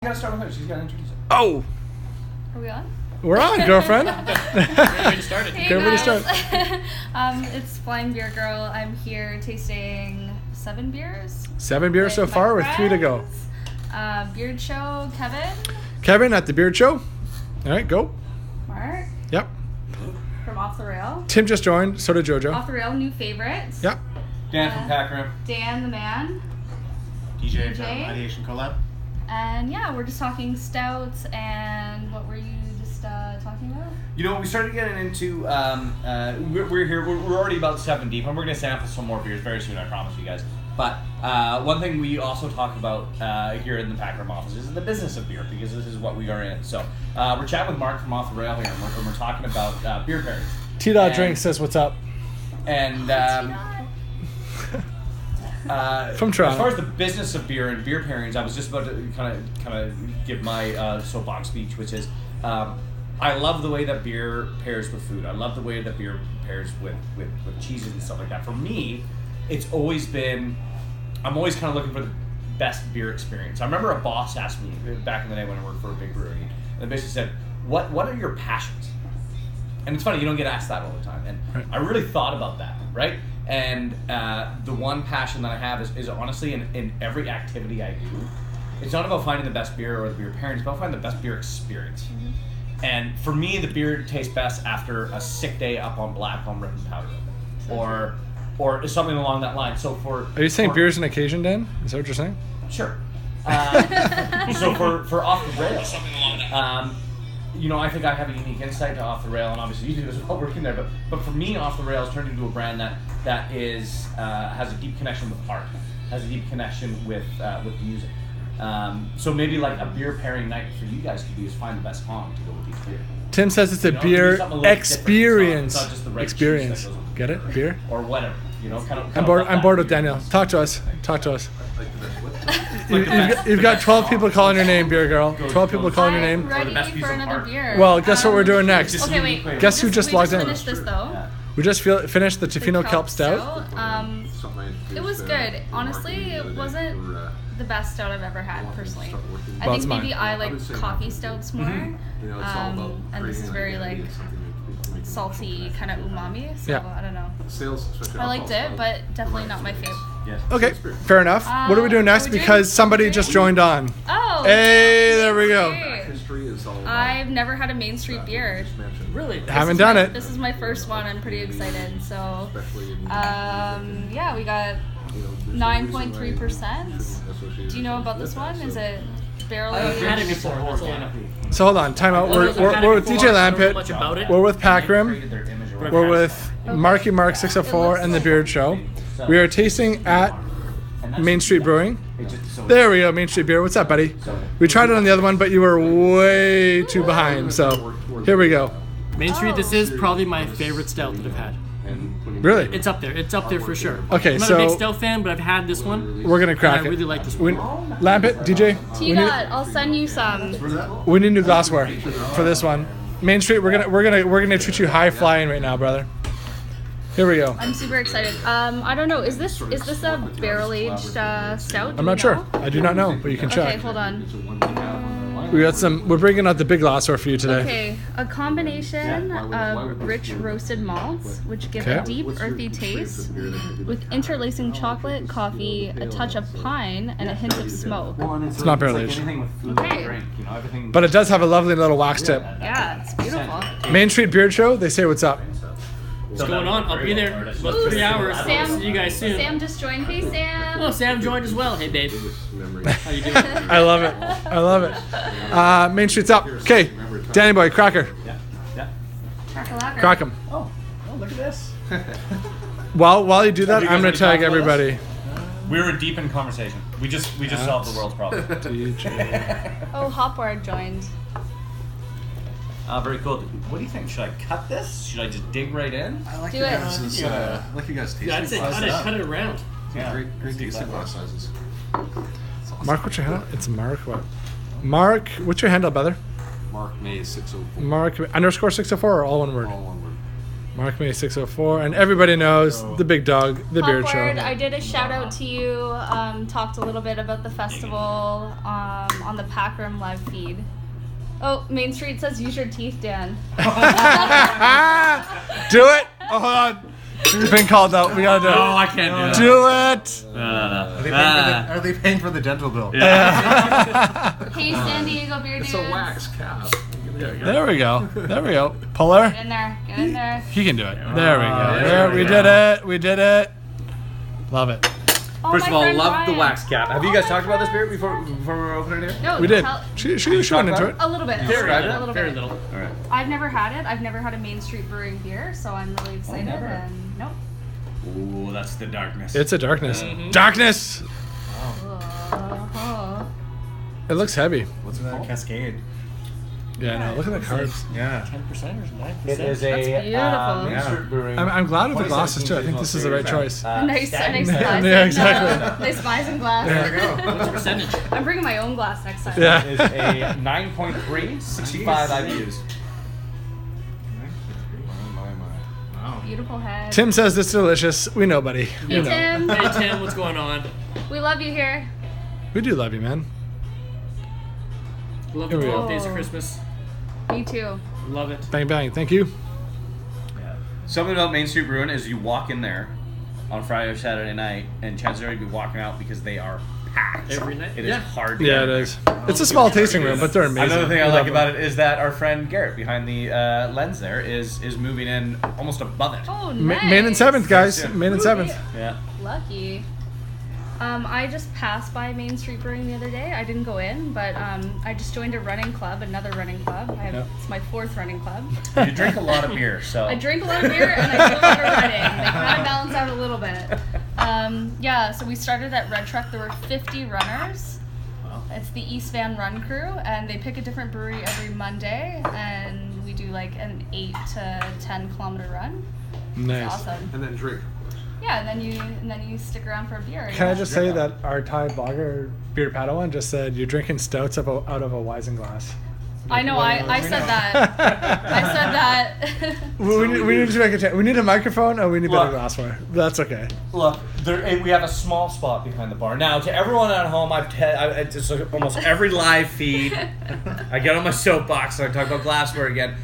gotta start with her. She's gotta introduce it. Oh! Are we on? We're on, girlfriend. Great way to start it. Hey Great way to start. It's Flying Beer Girl. I'm here tasting 7 beers. 7 beers so far with 3 to go. Beard Show, Kevin. Kevin at the Beard Show. All right, go. Mark. Yep. From Off the Rail. Tim just joined. So did JoJo. Off the Rail, new favorites. Yep. Dan from Pack Room. Dan the Man. DJ from Ideation Collab. And yeah, we're just talking stouts. And what were you just talking about? You know, we started getting into, we're here, we're already about 7 deep, and we're going to sample some more beers very soon, I promise you guys. But one thing we also talk about here in the Pack Room office is the business of beer, because this is what we are in. So we're chatting with Mark from Off the Rail here, and we're talking about beer pairings. T-Dot Drink says what's up. And from Toronto. As far as the business of beer and beer pairings, I was just about to kind of give my soapbox speech, which is I love the way that beer pairs with food. I love the way that beer pairs with cheeses and stuff like that. For me, it's always been, I'm always kind of looking for the best beer experience. I remember a boss asked me back in the day when I worked for a big brewery, and they basically said, what are your passions? And it's funny, you don't get asked that all the time. And right. I really thought about that, right? And the one passion that I have is honestly in every activity I do, it's not about finding the best beer or the beer pairing, it's about finding the best beer experience. Mm-hmm. And for me, the beer tastes best after a sick day up on black on ripping powder, or something along that line. So are you saying beer's an occasion, Dan? Is that what you're saying? Sure. So for Off the Rail, you know, I think I have a unique insight to Off the Rail, and obviously you do as well working there. But for me, Off the Rail has turned into a brand that is has a deep connection with art, has a deep connection with music. So maybe like a beer pairing night for you guys could be is find the best song to go with each beer. Tim says it's a beer experience. It's not just the right experience. Get it? Beer? Or whatever. You know, kind of. I'm bored with Daniel. Talk to us. You've got 12 people calling your name, Beer Girl. 12 people calling your name. I'm ready for another beer. Well, guess what we're doing next? Okay, wait. Guess who just logged in? We just finished this, though. We just finished the Tofino Kelp Stout. It was good. Honestly, it wasn't the best stout I've ever had, personally. I think maybe I like coffee stouts more. Mm-hmm. And this is very like salty, kind of umami. So I don't know. I liked it, but definitely not my favorite. Okay, fair enough. What are we doing next? Because somebody just joined on. Oh. Hey, there we go. I've never had a Main Street beer. Really? Haven't done it. This is my first one. I'm pretty excited. So, yeah, we got 9.3%. Do you know about this one? Is it barrel aged? I've had it before. That's all I know. So hold on, time out. We're with DJ Lampit. We're with Pack Room. We're with Marky Mark 604 and the Beard Show. We are tasting at Main Street Brewing. There we go, Main Street Beer. What's up, buddy? We tried it on the other one, but you were way too behind. So here we go. Main Street, this is probably my favorite stout that I've had. Really? It's up there. It's up there for sure. Okay, I'm not a big stout fan, but I've had this one. We're gonna crack it. I really like this one. Lampit, DJ. T-Dot, I'll send you some. We need new glassware for this one. Main Street, we're gonna treat you high flying right now, brother. Here we go. I'm super excited. I don't know. Is this a barrel aged stout? I'm not sure. I do not know, but you can check. Okay, hold on. We got some. We're bringing out the big glassware for you today. Okay, a combination of rich roasted malts, which give a deep, earthy taste, with interlacing chocolate, coffee, a touch of pine, and a hint of smoke. It's not barrel aged. Okay. But it does have a lovely little wax tip. Yeah, it's beautiful. Main Street Beard Show. They say what's up. What's going on? I'll be there in about 3 hours. Sam, See you guys soon. Sam just joined. Hey, Sam. Oh, Sam joined as well. Hey, babe. How you doing? I love it. I love it. Main Street's up. Okay, Danny boy, cracker. Yeah. Crack 'em. Oh, look at this. While you do that, I'm gonna tag everybody. We were deep in conversation. We just solved the world's problem. Oh, Hopward joined. Very cool. What do you think? Should I cut this? Should I just dig right in? I like Do you it. guys. I like you guys tasting. Yeah, I'd say cut it around. Yeah. Great tasting glass sizes. Mark, what's your handle? It's Mark what? Mark, what's your handle, brother? Mark May 604. Mark _604 or all one word? All one word. Mark May 604, and everybody knows the big dog, the beard show. I did a shout out to you. Talked a little bit about the festival on the Pack Room live feed. Oh, Main Street says use your teeth, Dan. Do it. Oh, hold on. You've been called out. We gotta do it. No, I can't do it. Are they paying for the dental bill? Hey, San Diego beer dudes. It's a wax cap. There we go. Pull her. Get in there. Get in there. He can do it. There we go. There, we did it. We did it. Love it. Oh, First of all, friend love Ryan. the wax cap. Have you guys talked about this beer before we were opening it? No, We did. She went into it. a little bit. Very a little Very bit. little. All right. I've never had it. I've never had a Main Street Brewing beer, so I'm really excited. never. And nope. Ooh, that's the darkness. It's a darkness. Darkness. It looks heavy. What's that? Cascade. Yeah, no. Look at the carbs. Yeah. 10% or 9%. It is a beautiful. Main Street Brewing. I'm glad with the glasses too. I think this is the right choice. Nice glass. Yeah, exactly. Nice Bison glass. There we go. What's the percentage? I'm bringing my own glass next time. Yeah. It is a 9.3, 65 IBUs. Wow. Beautiful head. Tim says this is delicious. We know, buddy. Hey, You know. Tim. Hey, Tim, what's going on? We love you here. We do love you, man. Love Here the we go. 12 days of Christmas. Me too. Love it. Bang, bang. Thank you. Something about Main Street Brewing is you walk in there on Friday or Saturday night, and chances are you'll be walking out because they are packed. Every night? It is Yeah. hard to Yeah, get it in is. It's a small tasting room, but they're amazing. Another thing I We like love about them. it is that our friend Garrett behind the lens there is moving in almost above it. Oh, Ma- nice. Main and 7th, guys. Yeah. Main and 7th. Yeah. Lucky. I just passed by Main Street Brewing the other day. I didn't go in, but I just joined a running club, another running club. Yep. It's my 4th running club. You drink a lot of beer, so. I drink a lot of beer and I do a lot of running. They kind of balance out a little bit. Yeah, so we started at Red Truck. There were 50 runners. Wow. It's the East Van Run Crew, and they pick a different brewery every Monday, and we do like an 8 to 10 kilometer run. Nice. It's awesome. And then drink. Yeah, and then you stick around for a beer. Can I Yeah. just say that our Thai blogger, Beer Padawan, just said you're drinking stouts out of a Weisenglass. I know. I said that. I said that. We need to make we need a microphone and we need better Look. glassware. That's okay. Look, we have a small spot behind the bar. Now, to everyone at home, it's like almost every live feed, I get on my soapbox and I talk about glassware again.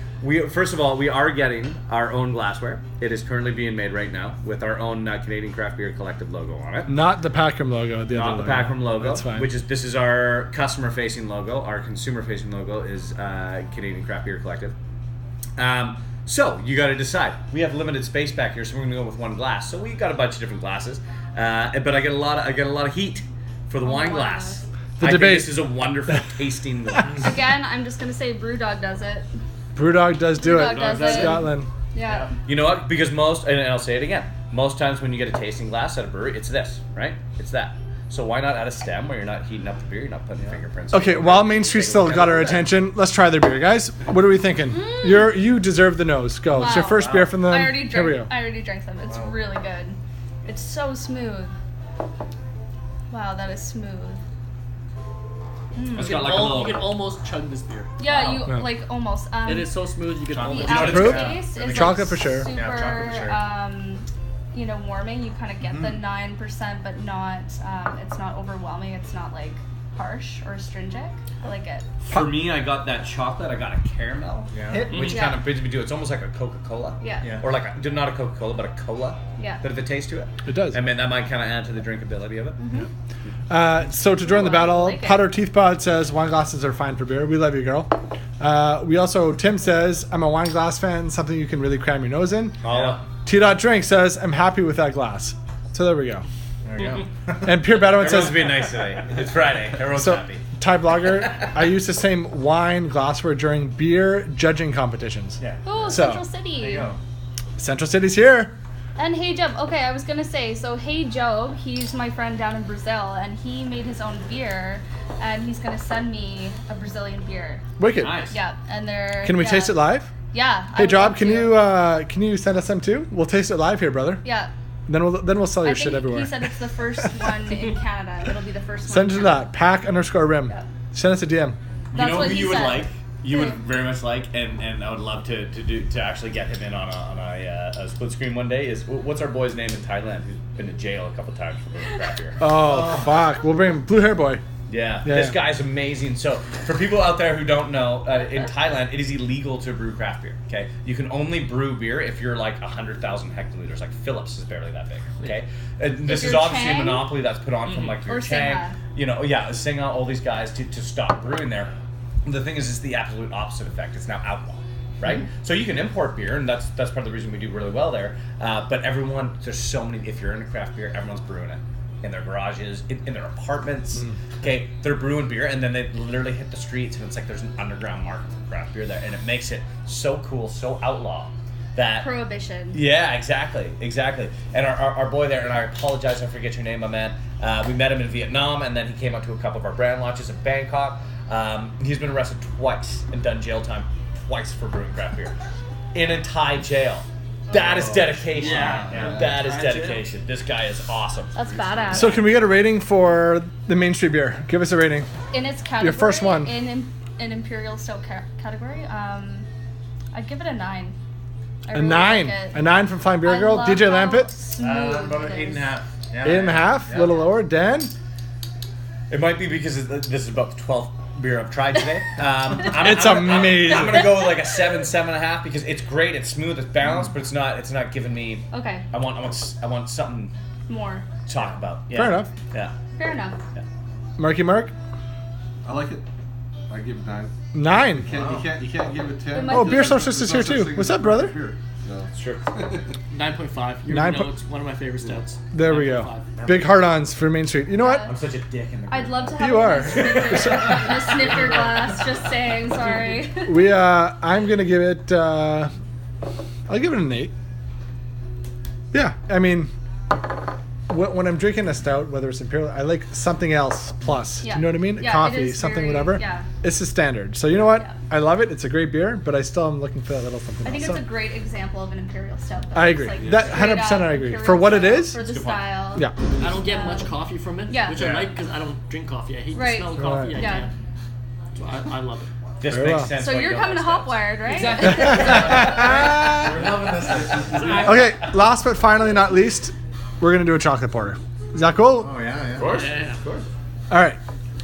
First of all, we are getting our own glassware. It is currently being made right now with our own Canadian Craft Beer Collective logo on it. Not the Packroom logo. The Not other the Packroom logo. That's fine. This is our customer-facing logo. Our consumer-facing logo is Canadian Craft Beer Collective. So you got to decide. We have limited space back here, so we're going to go with one glass. So we got a bunch of different glasses, but I get a lot of heat for the wine glass. The I debate. think this is a wonderful tasting glass. Again, I'm just gonna say BrewDog does it. Brewdog does do Brewdog it. does it. Scotland. Yeah. You know what? Because and I'll say it again, most times when you get a tasting glass at a brewery, it's this, right? It's that. So why not add a stem where you're not heating up the beer, you're not putting fingerprints. Okay, while Main Street still got our attention, let's try their beer, guys. What are we thinking? You deserve the nose. Go. It's your Wow. first beer from them. I already Here we drank. go. I already drank some. It's really good. It's so smooth. Wow, that is smooth. It's You got like a little. can almost chug this beer. Yeah, Wow. you Yeah. like almost. It is so smooth you can The almost know what chug it's Proof? this aftertaste is Chocolate like for sure. super, Yeah, chocolate for sure. warming. You kind of get the 9%, but not. It's not overwhelming. It's not like harsh or astringent. I like it. For me, I got that chocolate. I got a caramel Yeah. hit, which Yeah. kind of brings me to. It's almost like a Coca-Cola. Yeah. Yeah. Or like not a Coca-Cola, but a cola. Yeah. Bit of the taste to it. It does. I mean, that might kind of add to the drinkability of it. So to join the Ooh, I battle, like it. Potter Teeth Pod says wine glasses are fine for beer. We love you, girl. Tim says I'm a wine glass fan. Something you can really cram your nose in. T. Drink says I'm happy with that glass. So there we go. There you go. And Pure Bedouin Everyone's says being nice today. It's Friday. Everyone's so. happy. Thai blogger, I use the same wine glassware during beer judging competitions. Yeah. Oh, So, Central City. There you go. Central City's here. And Hey Job. Okay, I was gonna say. So Hey Job, he's my friend down in Brazil, and he made his own beer, and he's gonna send me a Brazilian beer. Wicked. Nice. Yeah, and they're. Can we yeah. taste it live? Yeah. I Hey, would Job, love can to. you send us some too? We'll taste it live here, brother. Yeah. Then we'll sell I your think shit everywhere. he said it's the first one in Canada. It'll be the first one. Send it in to Canada. that pack_rim. Yeah. Send us a DM. That's you know what who he you would said. like? you would very much like, and I would love to actually get him in on a split screen one day. Is what's our boy's name in Thailand who's been to jail a couple times for brewing craft beer? Oh, fuck! We'll bring Blue Hair Boy. Yeah, this guy's amazing. So, for people out there who don't know, in Thailand, it is illegal to brew craft beer, okay? You can only brew beer if you're like 100,000 hectoliters. Like, Phillips is barely that big, okay? And this is obviously a monopoly that's put on from, like, your Chang, Singa, all these guys to stop brewing there. And the thing is, it's the absolute opposite effect. It's now outlawed, right? Mm-hmm. So you can import beer, and that's part of the reason we do really well there. But there's so many, if you're into craft beer, everyone's brewing it. In their garages, in their apartments. Okay, they're brewing beer, and then they literally hit the streets, and it's like there's an underground market for craft beer there, and it makes it so cool, so outlaw that prohibition. Yeah, exactly. And our boy there, and I apologize, I forget your name, my man. We met him in Vietnam, and then he came out to a couple of our brand launches in Bangkok. He's been arrested twice and done jail time twice for brewing craft beer in a Thai jail. That is dedication. Yeah. That is dedication. This guy is awesome. That's badass. So can we get a rating for the Main Street beer? Give us a rating. In its category. Your first one. In Imperial Stout category, I'd give it a 9. A 9. A 9 from Flying Beer Girl. DJ Lampet. About an 8.5. Yeah. 8.5. A little lower. Dan. It might be because this is about the 12th beer I've tried today. It's amazing. I'm gonna go with like a 7.5 because it's great, it's smooth, it's balanced, but it's not giving me. Okay. I want something more to talk about. Yeah. Fair enough. Yeah. Fair enough. Yeah. Mark. I like it. I give it 9. 9. You can't give it 10. Oh, Beer Socialist is here too. What's up, brother? No, it's true. 9.5. You know it's one of my favorite stouts. There we go. Big hard-ons for Main Street. You know what? I'm such a dick in the group. I'd love to have You are. a snifter glass. Just saying. Sorry. I'm gonna give it. I'll give it an 8. Yeah, I mean, when I'm drinking a stout, whether it's Imperial, I like something else plus. Yeah. Do you know what I mean? Yeah, Coffee, something, whatever. Yeah. It's the standard. So you know what? Yeah. I love it. It's a great beer, but I still am looking for that little something I think else. it's a great example of an Imperial Stout. Though. I agree. It's That 100% I agree. Imperial For what it Stout, is. For the style. Yeah. I don't get much coffee from it, which I like because I don't drink coffee. I hate the smell of coffee. I can't. So I love it. This makes sense. So you're coming to Hopwired, right? Exactly. We're loving this. Okay, last but finally not least, we're going to do a chocolate porter. Is that cool? Oh, yeah. Of course. Yeah. Of course. All right.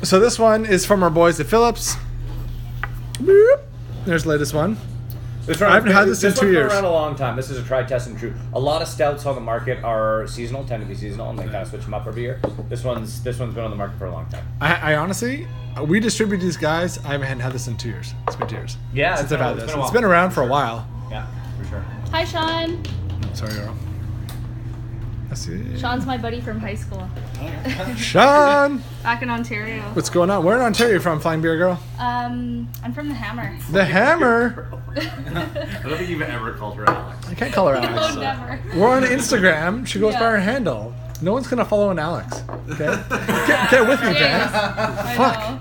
So this one is from our boys at Phillips. Boop. There's the latest one. I haven't had this in 2 years. This one's been around a long time. This is a try, test, and true. A lot of stouts on the market are seasonal, tend to be seasonal, and they kind of switch them up every year. This one's been on the market for a long time. I honestly, we distribute these guys. I haven't had this in 2 years. It's been 2 years. Yeah, since I've had this. It's been around for a while. Yeah, for sure. Hi, Sean. Sorry, girl. I see. Sean's my buddy from high school. Sean! Back in Ontario. What's going on? Where in Ontario are you from, Flying Beer Girl? I'm from the Hammer. The Hammer? I don't think you've ever called her Alex. I can't call her Alex. No, never. We're on Instagram. She goes by her handle. No one's going to follow an Alex. Okay? Get with me, Dan. Fuck.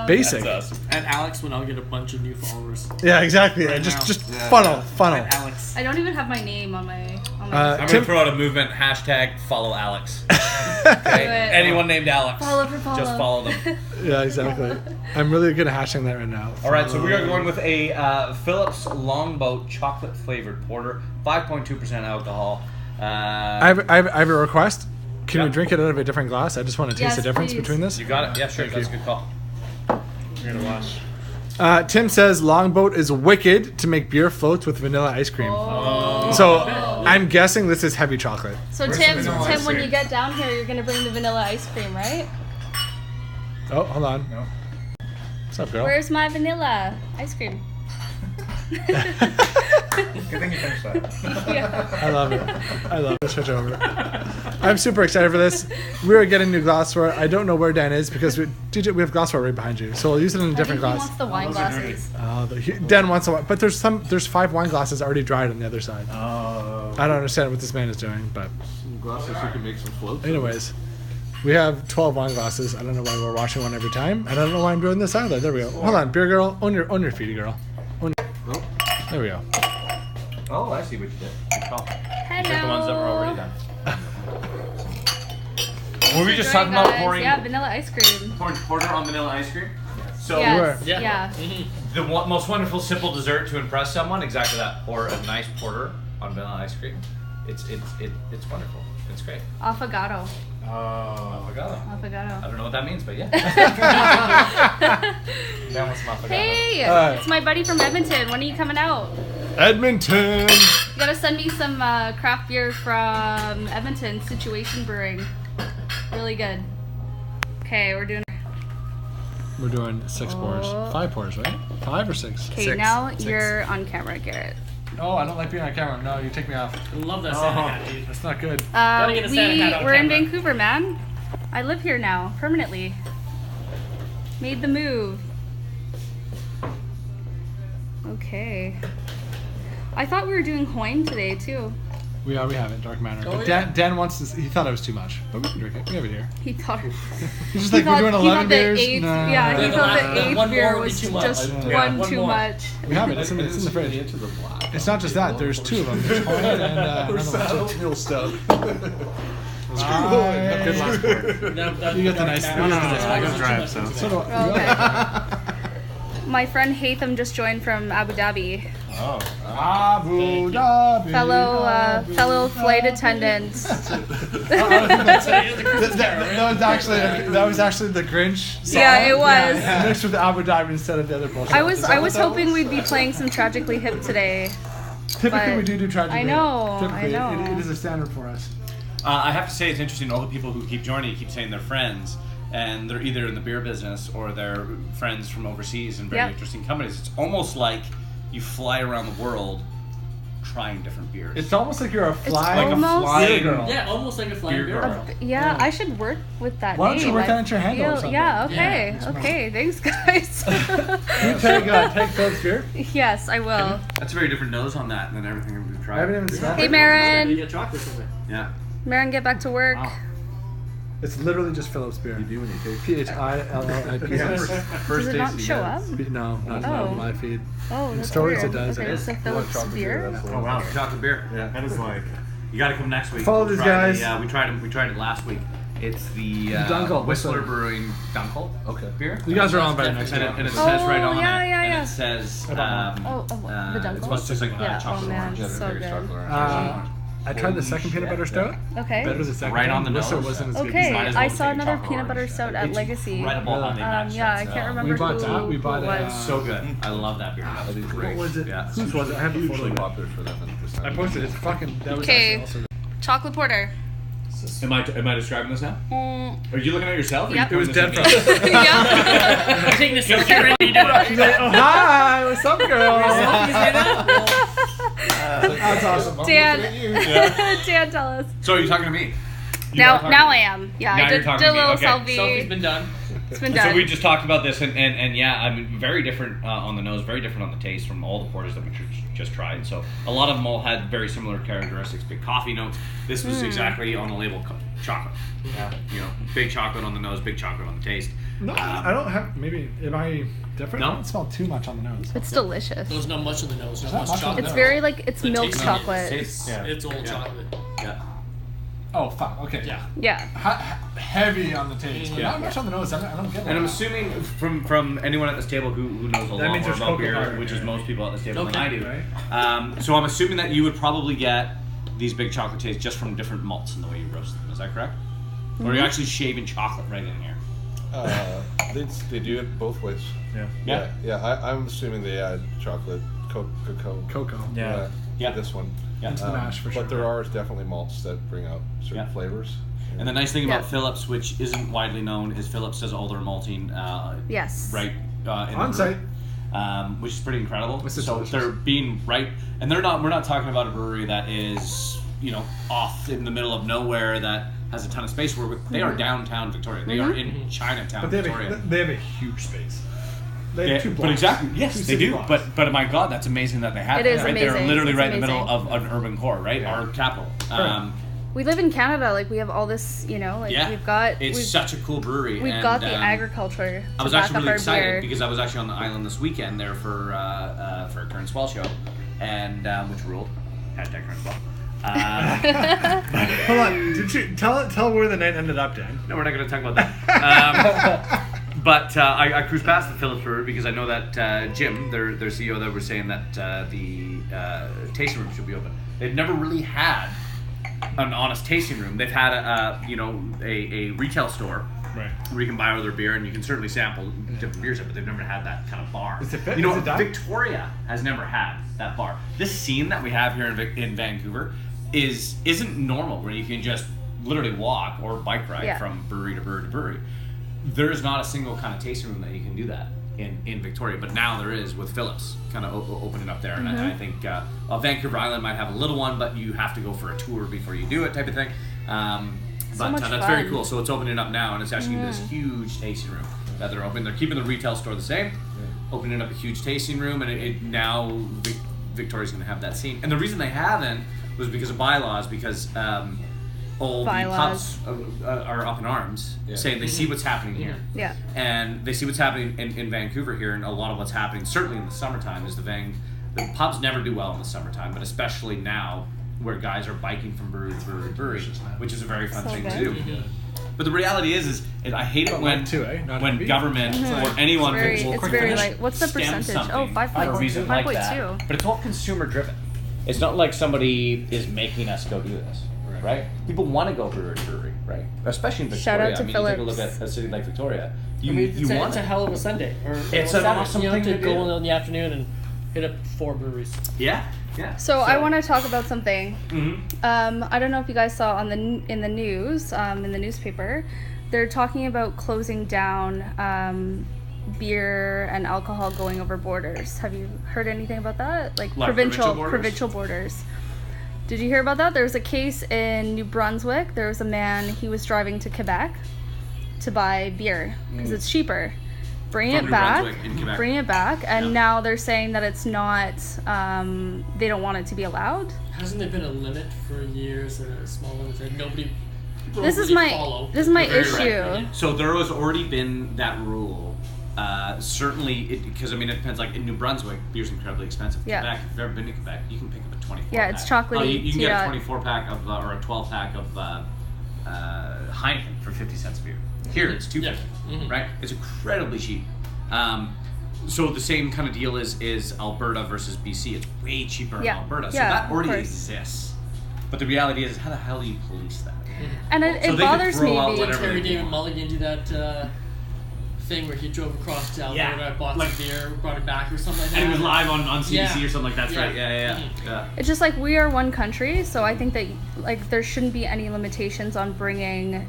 Basic. That's us. And Alex, when I'll get a bunch of new followers. Yeah, exactly. Right just now. funnel. And Alex. I don't even have my name on my. I'm going to throw out a movement, #follow Alex. Okay? Anyone named Alex. Follow for follow. Just follow them. Yeah, exactly. I'm really good at hashing that right now. All right, so we are going with a Phillips Longboat chocolate flavored porter, 5.2% alcohol. I have a request. Can we drink it out of a different glass? I just want to taste the difference between this. You got it. Yeah, sure. That's a good call. We're going to watch. Tim says Longboat is wicked to make beer floats with vanilla ice cream. Oh. So I'm guessing this is heavy chocolate. So Tim, when you get down here, you're gonna bring the vanilla ice cream, right? Oh, hold on. No. What's up, girl? Where's my vanilla ice cream? Good thing you finished that. Yeah. I love it. I love it. Switch over. I'm super excited for this. We are getting new glassware. I don't know where Dan is because we have glassware right behind you. So we'll use it in a different I think glass. he wants the wine glasses. Dan wants a wine, but there's 5 wine glasses already dried on the other side. Oh. I don't understand what this man is doing, but Some glasses you can make some floats. anyways, we have 12 wine glasses. I don't know why we're washing one every time. I don't know why I'm doing this either. There we go. Hold on, beer girl, own your feet, girl. There we go. Oh, I see what you did. Good call. Hello. Check the ones that were already done. Were we just talking about pouring Yeah, vanilla ice cream. porter on vanilla ice cream? So yes. Yeah. The most wonderful simple dessert to impress someone, exactly that. Or a nice porter on vanilla ice cream. It's wonderful. It's great. Affogato. Affogato. Affogato. I don't know what that means, but yeah. Down with some affogato. Hey, it's my buddy from Edmonton. When are you coming out? Edmonton. You gotta send me some craft beer from Edmonton, Situation Brewing. Really good. Okay, we're doing 6 pours. 5 pours, right? 5 or 6? Okay, now you're on camera, Garrett. Oh, I don't like being on camera. No, you take me off. I love that Santa hat, dude. That's not good. Gotta get a Santa hat on We're in camera. Vancouver, man. I live here now, permanently. Made the move. Okay. I thought we were doing Hoyne today, too. We have it, Dark Manor. Oh, But yeah. Dan wants to. He thought it was too much, but we can drink it. We have it here. He thought... He's just like, we're doing 11 beers. He Nah. thought the eighth One beer more would be was too much. just Yeah. one One too more. much. We have it. It's in the fridge. Into the black. It's not just that. There's 2 of them. There's Hoyne and another one. oatmeal stuff. Good last You get the nice. No, I gotta drive, so. So do I. Okay. My friend Hatham just joined from Abu Dhabi. Oh. Abu Dhabi. Fellow flight attendants. That was actually the Grinch song. Yeah, it was. Mixed with Abu Dhabi instead of the other bullshit. I was hoping we'd be playing some Tragically Hip today. Typically, but we do tragedy. I know, Typically, I know. It is a standard for us. I have to say it's interesting. All the people who keep joining keep saying they're friends, and they're either in the beer business or they're friends from overseas and very Yep. interesting companies. It's almost like you fly around the world trying different beers. It's almost like you're a fly. like a almost- flying girl. Yeah, almost like a flying Beer girl. girl. Yeah, I should work with that Why don't name. you work I that into your handle or feel- something? Yeah, okay, Yeah. okay. Thanks, guys. Can you take Phil's beer? Yes, I will. That's a very different nose on that than everything we've I tried. haven't even smelled Hey, it. You Marin. get chocolate from it. Yeah. Marin, get back to work. Wow. It's literally just Philip's beer. You do when you take PHILLIP. Does it not show up? No, not Oh. on my feed. Oh, that's stories weird. it does, Okay, yeah. so Philip's beer. Oh wow, chocolate beer. Yeah. That is like. You got to come next week. Follow these guys. Yeah, we tried it last week. It's the Dunkel. Whistler Brewing Dunkel. Okay. Beer. You guys are on by the next And it, time. and it says right on yeah, it. yeah, And yeah. it says. The It's Dunkel? supposed to like Yeah, chocolate oh man, orange. so good. I tried the second peanut butter stout. Okay. Better the second. Right one. on the Whistler nose. wasn't as good. Okay, Might as well I saw take another chocolate peanut butter orange. stout at It's Legacy. incredible how they match Yeah, I that, can't so. remember We bought who, that. We bought who it, it was. So good. I love that beer. That's great. What was it? Yeah. Whose was it? I have a photo Usually of it. popular for them at this time. I posted it. It's fucking. That was Okay. actually also good. Chocolate porter. Am I describing this now? Are you looking at yourself? Or Yep. Are you It was doing dead this at me? Yeah. I'm taking this so serious. You do it. She's like, oh, hi, what's up, girl? That's awesome. Dan, Dan, tell us. So are you talking to me? Now I am. Yeah, Now I you're did talking a to me. little Okay. selfie. Selfie's been done. It's been done. So we just talked about this, and yeah, I mean, very different on the nose, very different on the taste from all the porters that we just tried. So a lot of them all had very similar characteristics, big coffee notes. This was exactly on the label, chocolate. Yeah. You know, big chocolate on the nose, big chocolate on the taste. No, I don't have. Maybe am I different? No? I don't smell too much on the nose. It's delicious. There's not much in the nose. Not not much much on chocolate. It's No. very like it's The milk taste- chocolate. Yeah. It's old Yeah. chocolate. Yeah. Oh fuck. Okay. Yeah. Yeah. Heavy on the taste, but Yeah. not much on the nose. I don't get it. And I'm assuming from anyone at this table who knows a That lot means more there's about cocoa beer, powder which is here. most people at this table than I Okay. do. Right. So I'm assuming that you would probably get these big chocolate tastes just from different malts in the way you roast them. Is that correct? Or are you actually shaving chocolate right in here? They do it both ways. Yeah. Yeah. I'm assuming they add chocolate, cocoa. Yeah. Yeah. To this one. Yeah. Into the mash for sure. But there are definitely malts that bring out certain Yeah. flavors. And the nice thing about Yeah. Phillips, which isn't widely known, is Phillips does all their malting Yes. right in On the site. brewery, which is pretty incredible. This is So delicious. they're being right, and they're not. We're not talking about a brewery that is off in the middle of nowhere that has a ton of space. Where they are downtown Victoria. They are in Chinatown, But they Victoria. have a huge space. They have Yeah, two but blocks. exactly, yes, Two they city do. blocks. But my God, that's amazing that they have It that, is right? They're amazing. literally It's right in the middle amazing. of an urban core, right? Yeah. Our capital. We live in Canada. Like we have all this. Like Yeah, we've got. it's such a cool brewery. We've and, got the agriculture. I was to back actually up really our excited beer. because I was actually on the island this weekend there for a Current Swell show, and which ruled. Hashtag Current Swell. Hold on. Did you tell where the night ended up, Dan? No, we're not going to talk about that. But I cruised past the Phillips Brewery because I know that Jim, their CEO, that was saying that the tasting room should be open. They've never really had an honest tasting room. They've had a retail store, right, where you can buy other beer and you can certainly sample different beers, but they've never had that kind of bar. Victoria has never had that bar. This scene that we have here in Vancouver isn't normal, where you can just literally walk or bike ride from brewery to brewery to brewery. There is not a single kind of tasting room that you can do that in Victoria, but now there is with Phillips kind of opening up there. And I think Vancouver Island might have a little one, but you have to go for a tour before you do it, type of thing. But that's very cool. So it's opening up now, and it's actually this huge tasting room that they're opening. They're keeping the retail store the same, opening up a huge tasting room, and now Victoria's going to have that scene. And the reason they haven't was because of bylaws, because all the pubs are up in arms, saying they see what's happening here. Yeah. And they see what's happening in Vancouver here, and a lot of what's happening, certainly in the summertime, is the pubs never do well in the summertime, but especially now, where guys are biking from brewery to brewery to brewery, which is a very fun thing to do. But the reality is I hate it when government or anyone it's very like, what's the percentage? Oh, 5.2. But it's all consumer driven. It's not like somebody is making us go do this. Right? People want to go brewery to brewery, right? Especially in Victoria. Shout out to Phillips. You take a look at a city like Victoria. It's a hell of a Sunday. It's an awesome thing to go in the afternoon and hit up 4 breweries. Yeah. So I want to talk about something. I don't know if you guys saw in the news, in the newspaper, they're talking about closing down beer and alcohol going over borders. Have you heard anything about that? Like provincial borders. Did you hear about that? There was a case in New Brunswick. There was a man, he was driving to Quebec to buy beer because it's cheaper. Bring it back, and now they're saying that it's not, they don't want it to be allowed. Hasn't there been a limit for years, a small limit that nobody This is my issue. Right. So there has already been that rule. Certainly, because it depends. Like in New Brunswick, beer's incredibly expensive. Quebec, if you've ever been to Quebec, you can pick up a 24 pack. Yeah, it's chocolatey. You can get a 24 pack of or a 12 pack of Heineken for 50 cents a beer. Here it's $2.50, right? It's incredibly cheap. So the same kind of deal is Alberta versus BC. It's way cheaper in Alberta. So that already exists. But the reality is, how the hell do you police that? And it bothers me. Did Terry David Mulligan do that thing where he drove across to Alberta, bought some beer, brought it back or something like that? And it was live on CBC or something like that. That's right. Yeah. It's just like we are one country, so I think that like there shouldn't be any limitations on bringing,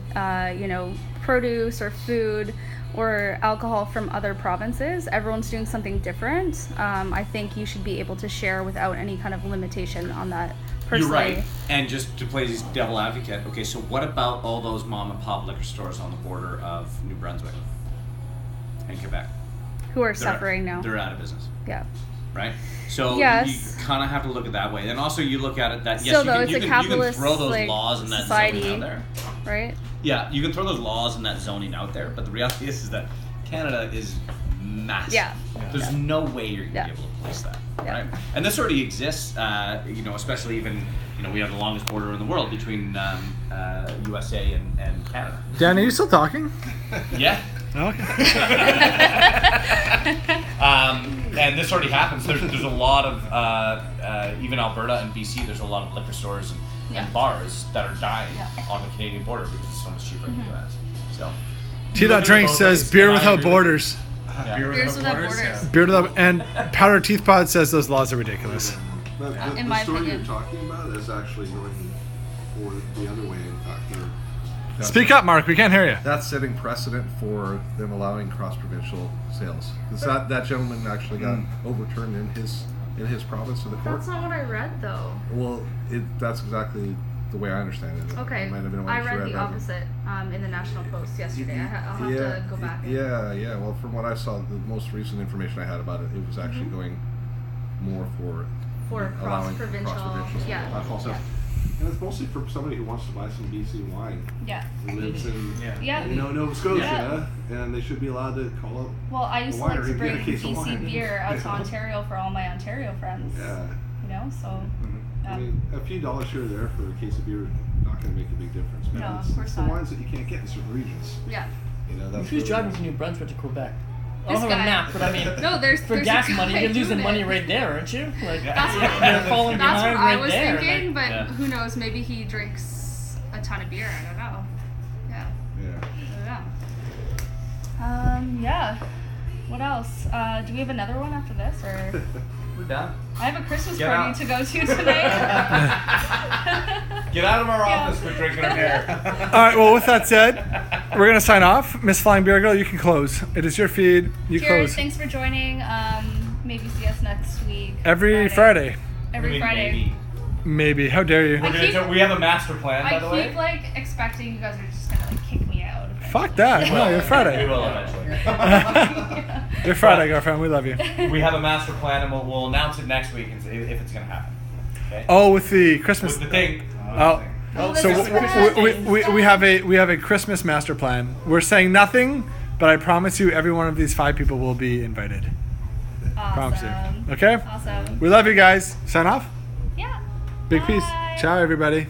produce or food or alcohol from other provinces. Everyone's doing something different. I think you should be able to share without any kind of limitation on that. Personally. You're right. And just to play devil advocate, okay, so what about all those mom and pop liquor stores on the border of New Brunswick and Quebec? Who are suffering now. They're out of business. Yeah. Right? So you kind of have to look at that way. And also you look at it that, yes, you can throw those laws and that society, zoning out there. Right? Yeah, you can throw those laws and that zoning out there, but the reality is that Canada is massive. Yeah. There's no way you're going to be able to place that. Yeah. Right? And this already exists, especially even, we have the longest border in the world between USA and Canada. Dan, are you still talking? Yeah. Okay. And this already happens. There's a lot of, even Alberta and BC, there's a lot of liquor stores and bars that are dying on the Canadian border because it's so much cheaper in the US. So. T.Drink says beer without borders. Yeah. Beers without borders. Beer without, and Powder Teeth Pod says those laws are ridiculous. The story you're talking about is actually going for the other way. In fact, speak up, Mark. We can't hear you. That's setting precedent for them allowing cross-provincial sales. Because that gentleman actually got overturned in his province of the court. That's not what I read, though. Well, that's exactly the way I understand it. Okay. I read the opposite in the National Post yesterday. I'll have to go back. Yeah. Well, from what I saw, the most recent information I had about it, it was actually going more for cross-provincial. Yeah. And it's mostly for somebody who wants to buy some BC wine. Yeah. Who lives in Nova Scotia, and they should be allowed to call up. Well, I used to like to bring BC beer out to Ontario for all my Ontario friends. Yeah. So. I mean, a few dollars here or there for a case of beer not going to make a big difference. No, of course it's not. the wines that you can't get in certain regions. Yeah. You know, that's Who's really driving nice. from New Brunswick to Quebec? I This don't have guy. a map, but I mean, No, there's for there's gas a money, guy you're losing doing money it. right there, aren't you? Like, That's you're falling That's behind what I right was there. thinking, but Yeah. who knows? Maybe he drinks a ton of beer. I don't know. Yeah. Yeah. I don't know. Yeah. What else? Do we have another one after this, or We're done. I have a Christmas Get party out. to go to tonight. Get out of our Yeah. office. We're drinking our beer. All right. Well, with that said, we're gonna sign off. Miss Flying Beer Girl, you can close. It is your feed. You Cheers! close. Thanks for joining. Maybe see us next week. Every Friday. Every I mean, Friday. maybe. Maybe. How dare you? I keep- We have a master plan, by I the way. keep like expecting you guys are just gonna like kick me out. Fuck that. No, you're We Friday. will eventually. You're Friday, girlfriend. We love you. We have a master plan, and we'll announce it next week if it's going to happen. Okay? Oh, with the Christmas. With the thing. Oh. Oh, So this is bad. we have a Christmas master plan. We're saying nothing, but I promise you, every one of these 5 people will be invited. Promise you. Awesome. Okay. Awesome. We love you guys. Sign off. Yeah. Big peace. Bye. Ciao, everybody.